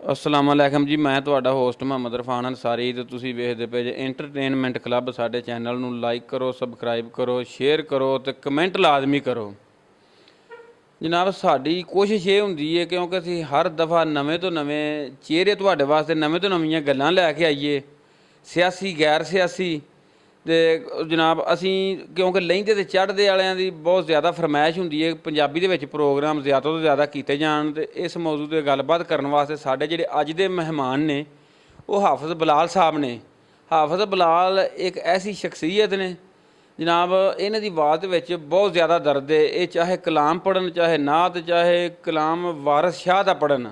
अस्सलाम वालेकुम जी। मैं ਤੁਹਾਡਾ ਹੋਸਟ ਮੁਹੰਮਦ ਇਰਫਾਨ ਅੰਸਾਰੀ ਤੇ ਤੁਸੀਂ ਵੇਖਦੇ ਪਏ ਜੇ ਐਂਟਰਟੇਨਮੈਂਟ ਕਲੱਬ। ਸਾਡੇ ਚੈਨਲ ਨੂੰ ਲਾਈਕ ਕਰੋ, ਸਬਸਕ੍ਰਾਈਬ ਕਰੋ, ਸ਼ੇਅਰ ਕਰੋ ਤੇ ਕਮੈਂਟ ਲਾਜ਼ਮੀ ਕਰੋ। ਜਨਾਬ, ਸਾਡੀ ਕੋਸ਼ਿਸ਼ ਇਹ ਹੁੰਦੀ ਹੈ ਕਿਉਂਕਿ ਅਸੀਂ ਹਰ ਦਫਾ ਨਵੇਂ ਤੋਂ ਨਵੇਂ ਚਿਹਰੇ ਤੁਹਾਡੇ ਵਾਸਤੇ, ਨਵੇਂ ਤੋਂ ਨਵੀਆਂ ਗੱਲਾਂ ਲੈ ਕੇ ਆਈਏ, ਸਿਆਸੀ ਗੈਰ ਸਿਆਸੀ। ਤੇ ਜਨਾਬ ਅਸੀਂ ਕਿਉਂਕਿ ਲਹਿੰਦੇ ਤੇ ਚੜ੍ਹਦੇ ਵਾਲਿਆਂ ਦੀ ਬਹੁਤ ਜ਼ਿਆਦਾ ਫਰਮਾਇਸ਼ ਹੁੰਦੀ ਹੈ ਪੰਜਾਬੀ ਦੇ ਵਿੱਚ ਪ੍ਰੋਗਰਾਮ ਜ਼ਿਆਦਾ ਤੋਂ ਜ਼ਿਆਦਾ ਕੀਤੇ ਜਾਣ। ਤੇ ਇਸ ਮੌਜੂ 'ਤੇ ਗੱਲਬਾਤ ਕਰਨ ਵਾਸਤੇ ਸਾਡੇ ਜਿਹੜੇ ਅੱਜ ਦੇ ਮਹਿਮਾਨ ਨੇ ਉਹ ਹਾਫਿਜ਼ ਬਲਾਲ ਸਾਹਿਬ ਨੇ। ਹਾਫਿਜ਼ ਬਲਾਲ ਇੱਕ ਐਸੀ ਸ਼ਖਸੀਅਤ ਨੇ ਜਨਾਬ, ਇਹਨਾਂ ਦੀ ਆਵਾਜ਼ ਦੇ ਵਿੱਚ ਬਹੁਤ ਜ਼ਿਆਦਾ ਦਰਦ ਹੈ। ਇਹ ਚਾਹੇ ਕਲਾਮ ਪੜ੍ਹਨ, ਚਾਹੇ ਨਾਤ, ਚਾਹੇ ਕਲਾਮ ਵਾਰਿਸ ਸ਼ਾਹ ਦਾ ਪੜ੍ਹਨ।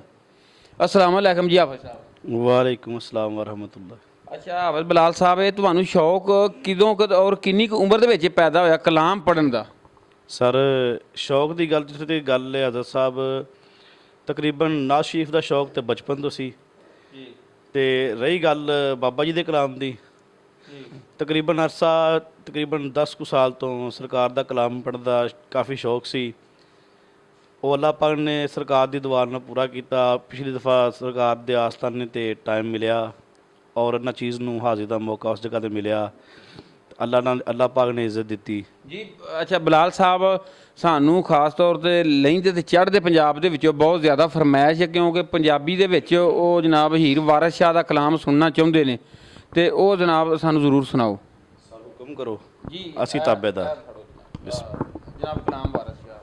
अस्सलाम वालेकुम जी हाफिज़ साहब। वालेकुम अस्सलाम वरहमतुल्लाह। अच्छा हाफिज़ बलाल साहब, ये ਤੁਹਾਨੂੰ ਸ਼ੌਕ ਕਿਦੋਂ ਔਰ ਕਿੰਨੀ ਕੁ ਉਮਰ ਦੇ ਵਿੱਚ ਪੈਦਾ ਹੋਇਆ ਕਲਾਮ ਪੜ੍ਹਨ ਦਾ? ਸਰ ਸ਼ੌਕ ਦੀ ਗੱਲ ਜਿੱਥੇ ਤੱਕ ਗੱਲ ਹੈ ਹਜ਼ਰਤ ਸਾਹਿਬ, ਤਕਰੀਬਨ ਨਾਜ਼ ਸ਼ਰੀਫ ਦਾ ਸ਼ੌਕ ਤੇ ਬਚਪਨ ਤੋਂ ਸੀ ਜੀ। ਤੇ ਰਹੀ ਗੱਲ ਬਾਬਾ ਜੀ ਦੇ ਕਲਾਮ ਦੀ, ਤਕਰੀਬਨ ਅਰਸਾ ਤਕਰੀਬਨ 10 ਕੁ ਸਾਲ ਤੋਂ ਸਰਕਾਰ ਦਾ ਕਲਾਮ ਪੜ੍ਹਨ ਦਾ ਕਾਫੀ ਸ਼ੌਕ ਸੀ। ਉਹ ਅੱਲਾਹ ਪਾਕ ਨੇ ਸਰਕਾਰ ਦੀ ਦੁਆ ਨਾਲ ਪੂਰਾ ਕੀਤਾ। ਪਿਛਲੀ ਦਫਾ ਸਰਕਾਰ ਦੇ ਆਸਤਾਨੇ 'ਤੇ ਟਾਈਮ ਮਿਲਿਆ ਔਰ ਇਹਨਾਂ ਚੀਜ਼ ਨੂੰ ਹਾਜ਼ਰ ਦਾ ਮੌਕਾ ਉਸ ਜਗ੍ਹਾ 'ਤੇ ਮਿਲਿਆ। ਅੱਲਾਹ ਪਾਕ ਨੇ ਇੱਜ਼ਤ ਦਿੱਤੀ ਜੀ। ਅੱਛਾ ਬਲਾਲ ਸਾਹਿਬ, ਸਾਨੂੰ ਖਾਸ ਤੌਰ 'ਤੇ ਲਹਿੰਦੇ ਤੇ ਚੜ੍ਹਦੇ ਪੰਜਾਬ ਦੇ ਵਿੱਚੋਂ ਬਹੁਤ ਜ਼ਿਆਦਾ ਫਰਮਾਇਸ਼ ਹੈ ਕਿਉਂਕਿ ਪੰਜਾਬੀ ਦੇ ਵਿੱਚ ਉਹ ਜਨਾਬ ਹੀਰ ਵਾਰਿਸ ਸ਼ਾਹ ਦਾ ਕਲਾਮ ਸੁਣਨਾ ਚਾਹੁੰਦੇ ਨੇ ਤੇ ਉਹ ਜਨਾਬ ਸਾਨੂੰ ਜ਼ਰੂਰ ਸੁਣਾਓ। ਹੁਕਮ ਕਰੋ ਜੀ। ਅਸੀਂ ਤਾਬੇਦਾਰ। ਜਨਾਬ ਕਲਾਮ ਵਾਰਿਸ ਸ਼ਾਹ।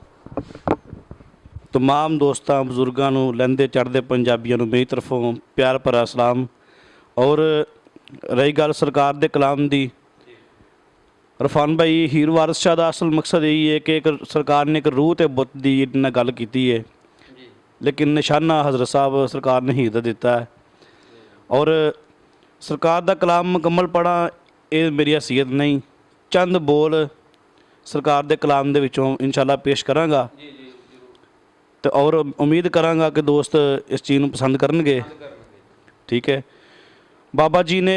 तमाम दोस्तों बजुर्गों ਨੂੰ लहंदे चढ़ते पंजाबियों ਨੂੰ मेरी तरफों प्यार भरा सलाम। और रही गल सरकार के कलाम की, इरफान भाई हीर वारिस शाह का असल मकसद यही है कि एक सरकार ने एक रूह ते बुत की गल की है, लेकिन निशाना हज़रत साहब सरकार ने हीर का दिता है। और सरकार का कलाम मुकम्मल पढ़ा ये मेरी हैसीयत नहीं, चंद बोल सरकार के कलाम के विचों इंशाअल्लाह पेश कराँगा तो और उम्मीद कराँगा कि दोस्त इस चीज़ को पसंद करनगे। ठीक है। बाबा जी ने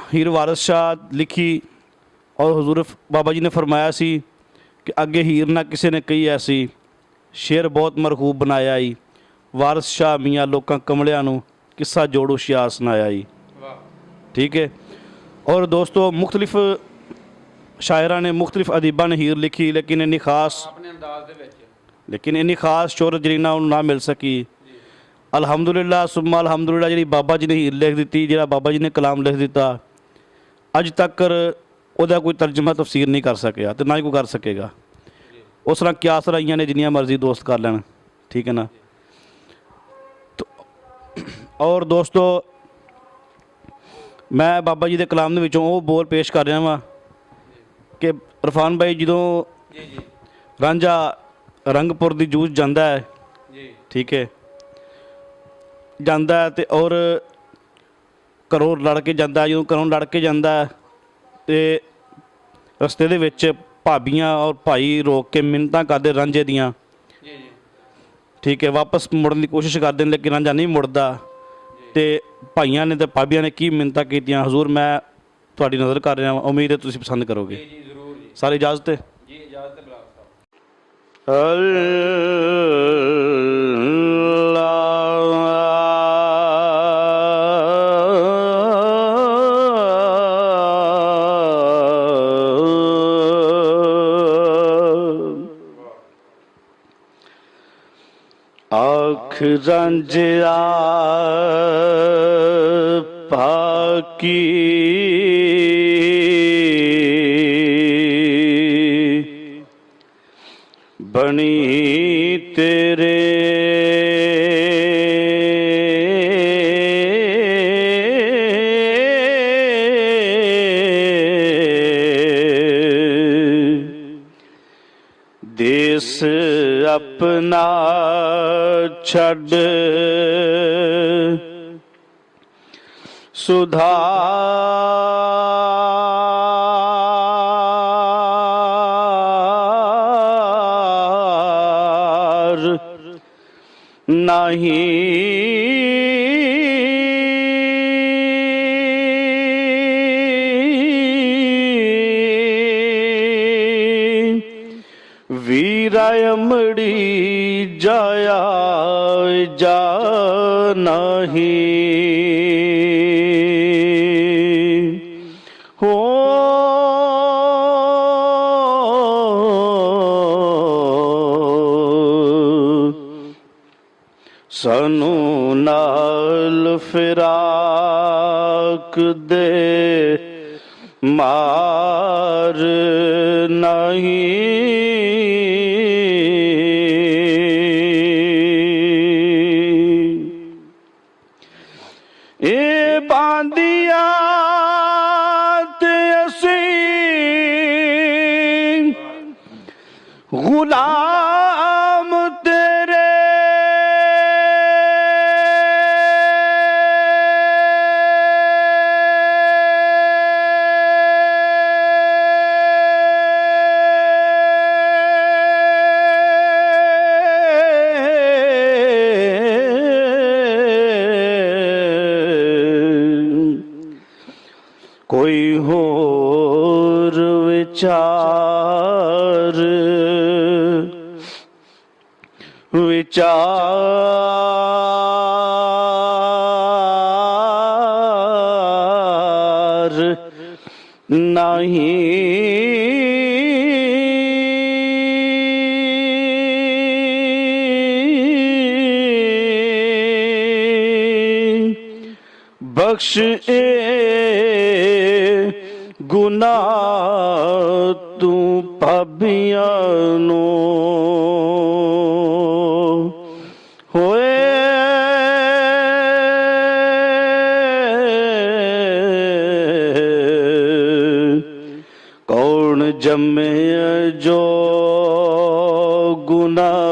हीर वारिस शाह लिखी और हुजूर बाबा जी ने फरमाया सी कि अगे हीर ना किसी ने कही ऐसी, शेर बहुत मरखूब बनाया ही, वारिस शाह मियाँ लोकां कमलियां नूं किस्सा जोड़ो शियार सुनाया ही। ठीक है। और दोस्तों मुख्तलिफ शायरा ने, मुख्तलिफ अदीबा ने हीर लिखी, लेकिन इन्नी खास शोहरत जी ना मिल सकी। अलहमदुलिल्लाह सुम्मा अलहमदुलिल्लाह जी बाबा जी ने हीर लिख दी, जो बाबा जी ने कलाम लिख दिता, अज तक ਉਹਦਾ कोई तर्जमा तफसीर नहीं कर सकिया तो ना ही कोई कर सकेगा। उस तरह क्यास राइयां ने जिन्नियां मर्जी दोस्त कर लैन। ठीक है ना। तो और दोस्तों मैं बाबा जी के कलाम के विचों वो बोल पेश कर रहा वा कि इरफान भाई जो रांझा रंगपुर की जूझ जाता है, ठीक है, जाता है तो और घरों लड़ के जाता, जो घरों लड़ के जाता है तो रस्ते दे विच भाबियाँ और भाई रोक के मिन्नतां करते रांझे दियाँ। ठीक है। वापस मुड़न की कोशिश करते हैं लेकिन रांझा नहीं मुड़दा। तो भाइयों ने तो भाबियाँ ने की मिन्नतां कीतियां। हजूर मैं तुहाडी नज़र कर रहा, उम्मीद है तुसीं पसंद करोगे। सारी इजाजत है। आख रंजिया पाकी बनी तेरे देश अपना छड़ सुधार नहीं वीरायमड़ी जाया जा नहीं हो सानू नाल फिराक दे मार नहीं ए बांदिया ते असीं गुलाम तेरे कोई होर विचार विचार नहीं बख्श गुनाह तू पाबियां नू होए कौन जमे जो गुनाहगार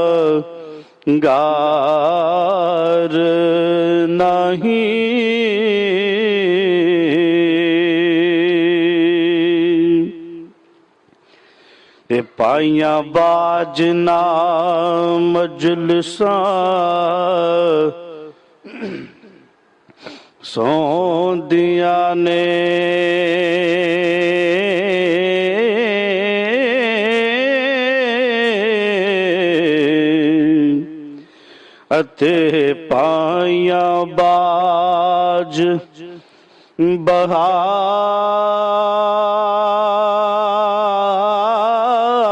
नहीं ते पाइयां बाजना मजलसां सौंदियां ने अते पाइयां बाज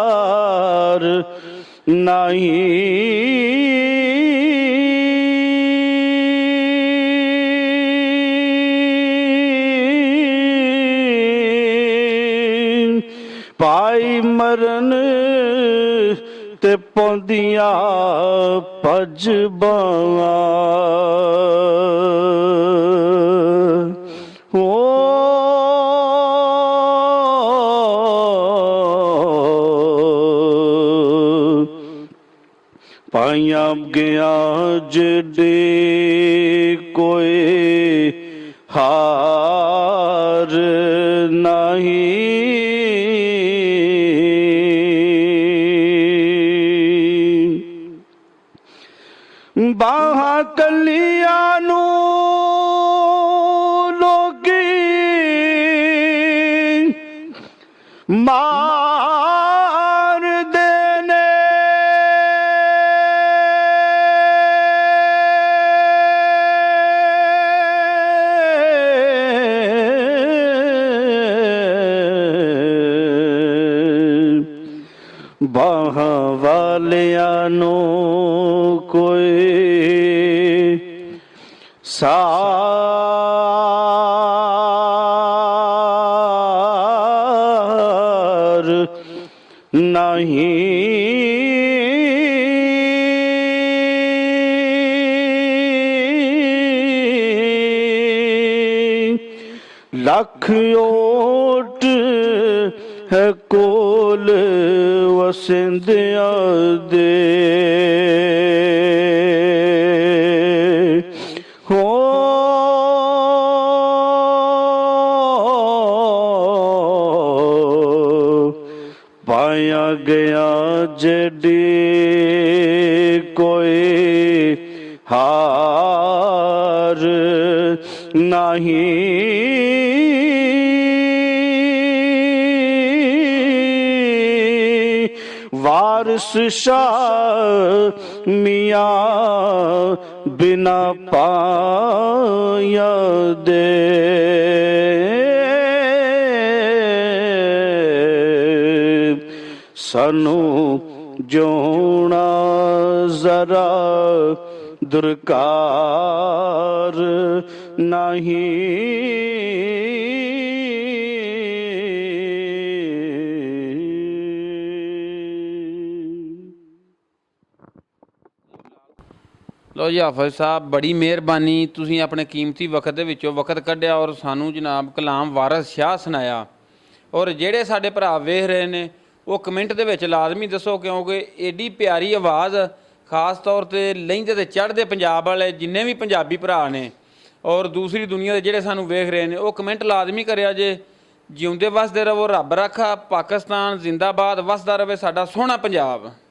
बहार नहीं पाई मरन ते पौंदियां भज बावां हो पाइयां गया जेडे कोई हार नहीं बाहा कलिया नू लोगी मार देने बाहा वालिया नू कोई सार नहीं लख ओट है कोल वसिंदियां दे हो पाया गया जड़ी कोई हार नहीं वार वारिस शाह मियाँ बिना पाया दे। सानू जोना जरा दरकार नहीं। ਲੋ ਜੀ ਹਾਫਿਜ਼ ਸਾਹਿਬ, ਬੜੀ ਮਿਹਰਬਾਨੀ, ਤੁਸੀਂ ਆਪਣੇ ਕੀਮਤੀ ਵਕਤ ਦੇ ਵਿੱਚੋਂ ਵਕਤ ਕੱਢਿਆ ਔਰ ਸਾਨੂੰ ਜਨਾਬ ਕਲਾਮ ਵਾਰਿਸ ਸ਼ਾਹ ਸੁਣਾਇਆ। ਔਰ ਜਿਹੜੇ ਸਾਡੇ ਭਰਾ ਵੇਖ ਰਹੇ ਨੇ ਉਹ ਕਮੈਂਟ ਦੇ ਵਿੱਚ ਲਾਜ਼ਮੀ ਦੱਸੋ, ਕਿਉਂਕਿ ਏਡੀ ਪਿਆਰੀ ਆਵਾਜ਼ ਖਾਸ ਤੌਰ 'ਤੇ ਲਹਿੰਦੇ ਤੇ ਚੜ੍ਹਦੇ ਪੰਜਾਬ ਵਾਲੇ ਜਿੰਨੇ ਵੀ ਪੰਜਾਬੀ ਭਰਾ ਨੇ ਔਰ ਦੂਸਰੀ ਦੁਨੀਆ ਦੇ ਜਿਹੜੇ ਸਾਨੂੰ ਵੇਖ ਰਹੇ ਨੇ ਉਹ ਕਮੈਂਟ ਲਾਜ਼ਮੀ ਕਰਿਆ ਜੇ। ਜਿਉਂਦੇ ਵਸਦੇ ਰਹੋ, ਰੱਬ ਰੱਖਾ, ਪਾਕਿਸਤਾਨ ਜ਼ਿੰਦਾਬਾਦ, ਵਸਦਾ ਰਵੇ ਸਾਡਾ ਸੋਹਣਾ ਪੰਜਾਬ।